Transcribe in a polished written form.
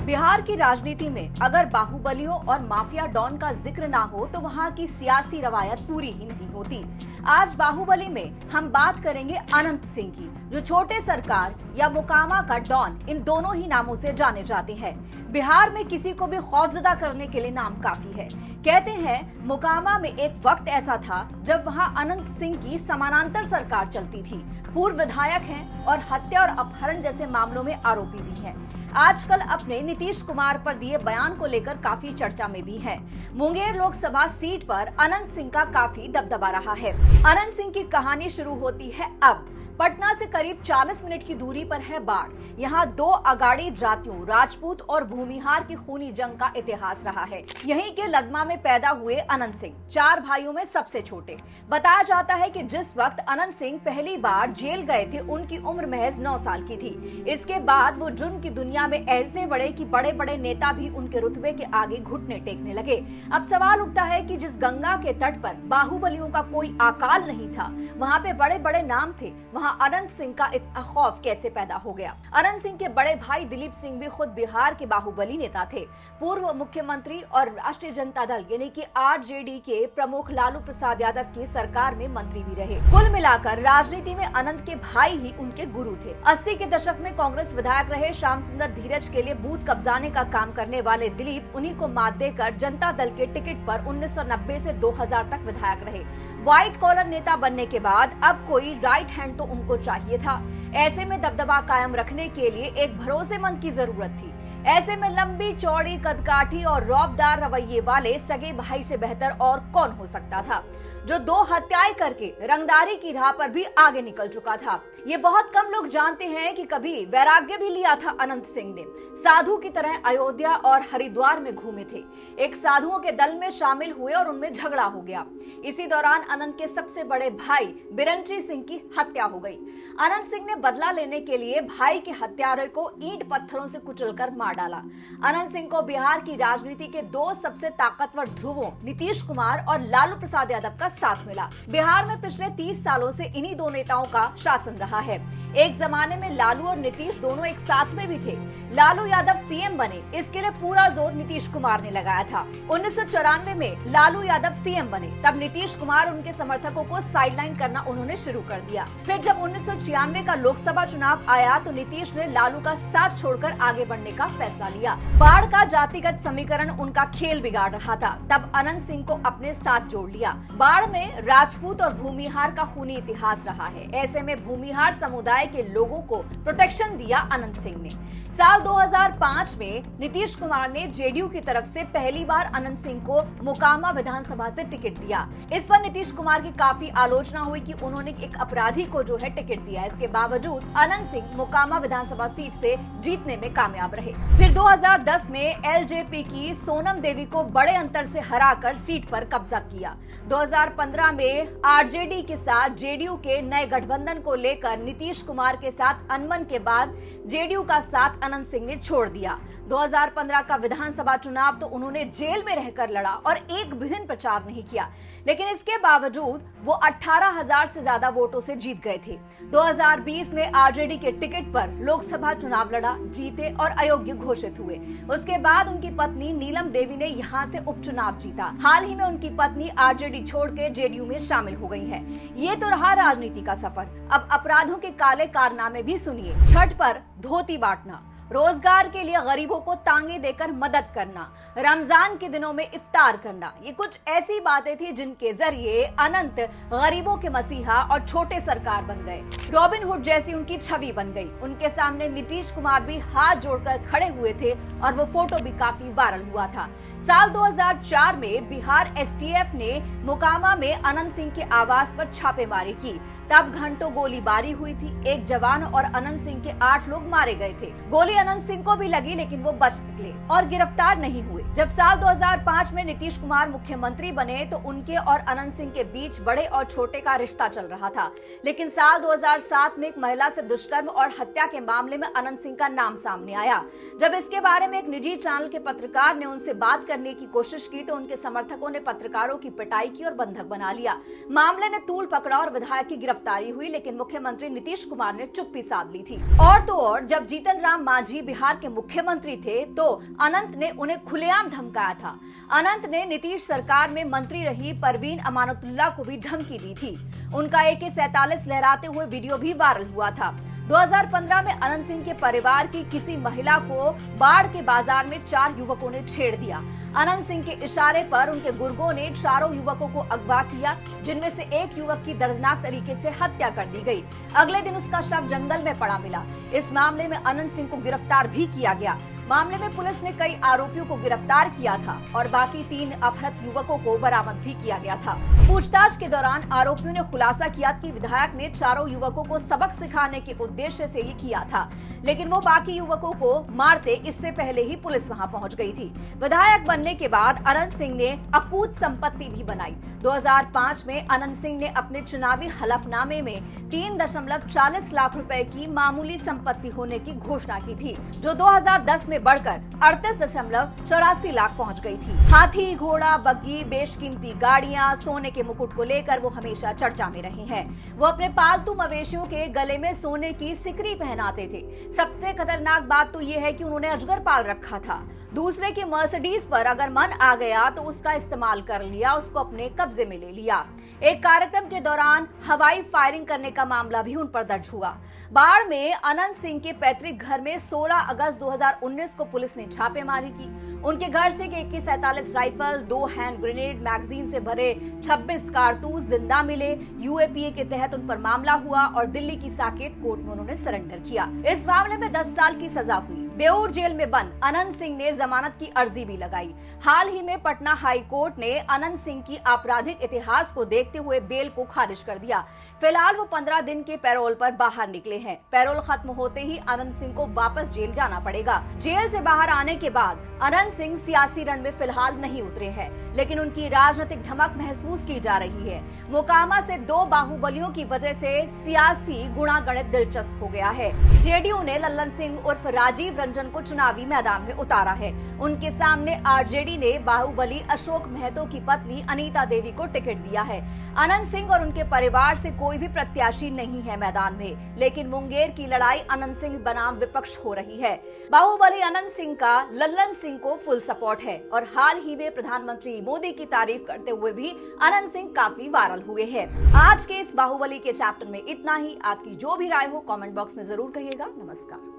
बिहार की राजनीति में अगर बाहुबलियों और माफिया डॉन का जिक्र ना हो तो वहाँ की सियासी रवायत पूरी ही नहीं होती। आज बाहुबली में हम बात करेंगे अनंत सिंह की, जो छोटे सरकार या मोकामा का डॉन इन दोनों ही नामों से जाने जाते हैं। बिहार में किसी को भी खौफजदा करने के लिए नाम काफी है। कहते हैं मोकामा में एक वक्त ऐसा था जब वहाँ अनंत सिंह की समानांतर सरकार चलती थी। पूर्व विधायक हैं और हत्या और अपहरण जैसे मामलों में आरोपी भी हैं। आजकल अपने नीतीश कुमार पर दिए बयान को लेकर काफी चर्चा में भी है। मुंगेर लोकसभा सीट पर अनंत सिंह का काफी दबदबा रहा है। अनंत सिंह की कहानी शुरू होती है अब। पटना से करीब 40 मिनट की दूरी पर है बाढ़। यहाँ दो अगाड़ी जातियों राजपूत और भूमिहार की खूनी जंग का इतिहास रहा है। यहीं के लगमा में पैदा हुए अनंत सिंह 4 भाइयों में सबसे छोटे। बताया जाता है कि जिस वक्त अनंत सिंह पहली बार जेल गए थे उनकी उम्र महज 9 साल की थी। इसके बाद वो जुर्म की दुनिया में ऐसे बढ़े कि बड़े बड़े नेता भी उनके रुतबे के आगे घुटने टेकने लगे। अब सवाल उठता है कि जिस गंगा के तट पर बाहुबलियों का कोई अकाल नहीं था, वहाँ पे बड़े बड़े नाम थे, वहाँ अनंत सिंह का इतना खौफ कैसे पैदा हो गया। अनंत सिंह के बड़े भाई दिलीप सिंह भी खुद बिहार के बाहुबली नेता थे। पूर्व मुख्यमंत्री और राष्ट्रीय जनता दल यानी कि आरजेडी के प्रमुख लालू प्रसाद यादव की सरकार में मंत्री भी रहे। कुल मिलाकर राजनीति में अनंत के भाई ही उनके गुरु थे। 80 के दशक में कांग्रेस विधायक रहे श्याम सुंदर धीरज के लिए बूथ कब्जाने का काम करने वाले दिलीप उन्हीं को मात देकर जनता दल के टिकट पर 1990 से 2000 तक विधायक रहे। व्हाइट कॉलर नेता बनने के बाद अब कोई राइट हैंड तो उनको चाहिए था। ऐसे में दबदबा कायम रखने के लिए एक भरोसेमंद की जरूरत थी। ऐसे में लंबी चौड़ी कदकाठी और रौबदार रवैये वाले सगे भाई से बेहतर और कौन हो सकता था, जो 2 हत्याएं करके रंगदारी की राह पर भी आगे निकल चुका था। ये बहुत कम लोग जानते हैं कि कभी वैराग्य भी लिया था अनंत सिंह ने। साधु की तरह अयोध्या और हरिद्वार में घूमे थे। एक साधुओं के दल में शामिल हुए और उनमें झगड़ा हो गया। इसी दौरान अनंत के सबसे बड़े भाई बिरंची सिंह की हत्या हो गई। अनंत सिंह ने बदला लेने के लिए भाई के हत्यारे को ईंट पत्थरों से कुचलकर मार डाला। अनंत सिंह को बिहार की राजनीति के 2 सबसे ताकतवर ध्रुवों नीतीश कुमार और लालू प्रसाद यादव का साथ मिला। बिहार में पिछले 30 सालों से इन्हीं 2 नेताओं का शासन रहा है। एक जमाने में लालू और नीतीश दोनों एक साथ में भी थे। लालू यादव सीएम बने, इसके लिए पूरा जोर नीतीश कुमार ने लगाया था। 1994 में लालू यादव सीएम बने, तब नीतीश कुमार उनके समर्थकों को साइडलाइन करना उन्होंने शुरू कर दिया। फिर जब 1996 का लोकसभा चुनाव आया तो नीतीश ने लालू का साथ छोड़कर आगे बढ़ने का फैसला लिया। बाढ़ का जातिगत समीकरण उनका खेल बिगाड़ रहा था, तब अनंत सिंह को अपने साथ जोड़ लिया। बाढ़ में राजपूत और भूमिहार का खूनी इतिहास रहा है। ऐसे में भूमिहार समुदाय के लोगों को प्रोटेक्शन दिया अनंत सिंह ने। साल 2005 में नीतीश कुमार ने जेडीयू की तरफ से पहली बार अनंत सिंह को मोकामा विधानसभा से टिकट दिया। इस पर नीतीश कुमार की काफी आलोचना हुई कि उन्होंने एक अपराधी को जो है टिकट दिया। इसके बावजूद अनंत सिंह मोकामा विधानसभा सीट से जीतने में कामयाब रहे। फिर 2010 में एलजेपी की सोनम देवी को बड़े अंतर से हराकर सीट पर कब्जा किया। 2015 में आरजेडी के साथ जेडीयू के नए गठबंधन को लेकर नीतीश कुमार के साथ अनबन के बाद जेडीयू का साथ अनंत सिंह ने छोड़ दिया। 2015 का विधानसभा चुनाव तो उन्होंने जेल में रहकर लड़ा और एक भी दिन प्रचार नहीं किया, लेकिन इसके बावजूद वो 18,000 से ज्यादा वोटों से जीत गए थे। 2020 में आरजेडी के टिकट पर लोकसभा चुनाव लड़ा, जीते और अयोग्य घोषित हुए। उसके बाद उनकी पत्नी नीलम देवी ने यहाँ से उपचुनाव जीता। हाल ही में उनकी पत्नी आरजेडी छोड़ के जेडीयू में शामिल हो गई है। ये तो रहा राजनीति का सफर। अब अपराधों के काले कारनामे भी सुनिए। छठ पर धोती बांटना, रोजगार के लिए गरीबों को तांगे देकर मदद करना, रमजान के दिनों में इफ्तार करना, ये कुछ ऐसी बातें थी जिनके जरिए अनंत गरीबों के मसीहा और छोटे सरकार बन गए। रॉबिन हुड जैसी उनकी छवि बन गई। उनके सामने नीतीश कुमार भी हाथ जोड़कर खड़े हुए थे और वो फोटो भी काफी वायरल हुआ था। साल 2004 में बिहार एसटीएफ ने मोकामा में अनंत सिंह के आवास पर छापेमारी की। तब घंटों गोलीबारी हुई थी। एक जवान और अनंत सिंह के 8 लोग मारे गए थे। गोली अनंत सिंह को भी लगी, लेकिन वो बच निकले और गिरफ्तार नहीं हुए। जब साल 2005 में नीतीश कुमार मुख्यमंत्री बने तो उनके और अनंत सिंह के बीच बड़े और छोटे का रिश्ता चल रहा था। लेकिन साल 2007 में एक महिला से दुष्कर्म और हत्या के मामले में अनंत सिंह का नाम सामने आया। जब इसके बारे में एक निजी चैनल के पत्रकार ने उनसे बात करने की कोशिश की तो उनके समर्थकों ने पत्रकारों की पिटाई की और बंधक बना लिया। मामले ने तूल पकड़ा और विधायक की गिरफ्तारी गिरफ्तारी हुई, लेकिन मुख्यमंत्री नीतीश कुमार ने चुप्पी साध ली थी। और तो और जब जीतन राम मांझी बिहार के मुख्यमंत्री थे तो अनंत ने उन्हें खुलेआम धमकाया था। अनंत ने नीतीश सरकार में मंत्री रही परवीन अमानतुल्लाह को भी धमकी दी थी। उनका AK-47 लहराते हुए वीडियो भी वायरल हुआ था। 2015 में अनंत सिंह के परिवार की किसी महिला को बाढ़ के बाजार में 4 युवकों ने छेड़ दिया। अनंत सिंह के इशारे पर उनके गुर्गों ने चारों युवकों को अगवा किया, जिनमें से एक युवक की दर्दनाक तरीके से हत्या कर दी गई। अगले दिन उसका शव जंगल में पड़ा मिला। इस मामले में अनंत सिंह को गिरफ्तार भी किया गया। मामले में पुलिस ने कई आरोपियों को गिरफ्तार किया था और बाकी 3 अपहृत युवकों को बरामद भी किया गया था। पूछताछ के दौरान आरोपियों ने खुलासा किया कि विधायक ने चारों युवकों को सबक सिखाने के उद्देश्य से ये किया था, लेकिन वो बाकी युवकों को मारते इससे पहले ही पुलिस वहां पहुंच गई थी। विधायक बनने के बाद अनंत सिंह ने अकूत संपत्ति भी बनाई। 2005 में अनंत सिंह ने अपने चुनावी हलफनामे में 3.40 लाख रुपए की मामूली संपत्ति होने की घोषणा की थी, जो 2010 में बढ़कर 38.84 लाख पहुंच गई थी। हाथी, घोड़ा, बग्गी, बेशकीमती गाड़ियां, सोने के मुकुट को लेकर वो हमेशा चर्चा में रहे हैं। वो अपने पालतू मवेशियों के गले में सोने की सिकरी पहनाते थे। सबसे खतरनाक बात तो ये है कि उन्होंने अजगर पाल रखा था। दूसरे की मर्सिडीज पर अगर मन आ गया तो उसका इस्तेमाल कर लिया, उसको अपने कब्जे में ले लिया। एक कार्यक्रम के दौरान हवाई फायरिंग करने का मामला भी उन पर दर्ज हुआ। बाढ़ में अनंत सिंह के पैतृक घर में 16 अगस्त 2019 को पुलिस ने छापेमारी की। उनके घर से AK-47 rifle, 2 hand grenade, magazine से भरे 26 कारतूस जिंदा मिले। UAPA के तहत उन पर मामला हुआ और दिल्ली की साकेत कोर्ट में उन्होंने सरेंडर किया। इस मामले में 10 साल की सजा हुई। बेऊर जेल में बंद अनंत सिंह ने जमानत की अर्जी भी लगाई। हाल ही में पटना हाई कोर्ट ने अनंत सिंह की आपराधिक इतिहास को देखते हुए बेल को खारिज कर दिया। फिलहाल वो 15 दिन के पैरोल पर बाहर निकले हैं। पैरोल खत्म होते ही अनंत सिंह को वापस जेल जाना पड़ेगा। जेल से बाहर आने के बाद अनंत सिंह सियासी रण में फिलहाल नहीं उतरे हैं, लेकिन उनकी राजनीतिक धमक महसूस की जा रही है। मोकामा से 2 बाहुबलियों की वजह से सियासी गुणागणित दिलचस्प हो गया है। JDU ने लल्लन सिंह उर्फ राजीव रंजन को चुनावी मैदान में उतारा है। उनके सामने RJD ने बाहुबली अशोक महतो की पत्नी अनीता देवी को टिकट दिया है। अनंत सिंह और उनके परिवार से कोई भी प्रत्याशी नहीं है मैदान में, लेकिन मुंगेर की लड़ाई अनंत सिंह बनाम विपक्ष हो रही है। बाहुबली अनंत सिंह का लल्लन सिंह को फुल सपोर्ट है और हाल ही में प्रधानमंत्री मोदी की तारीफ करते हुए भी अनंत सिंह काफी वायरल हुए हैं। आज के इस बाहुबली के चैप्टर में इतना ही। आपकी जो भी राय हो कमेंट बॉक्स में जरूर कहिएगा। नमस्कार।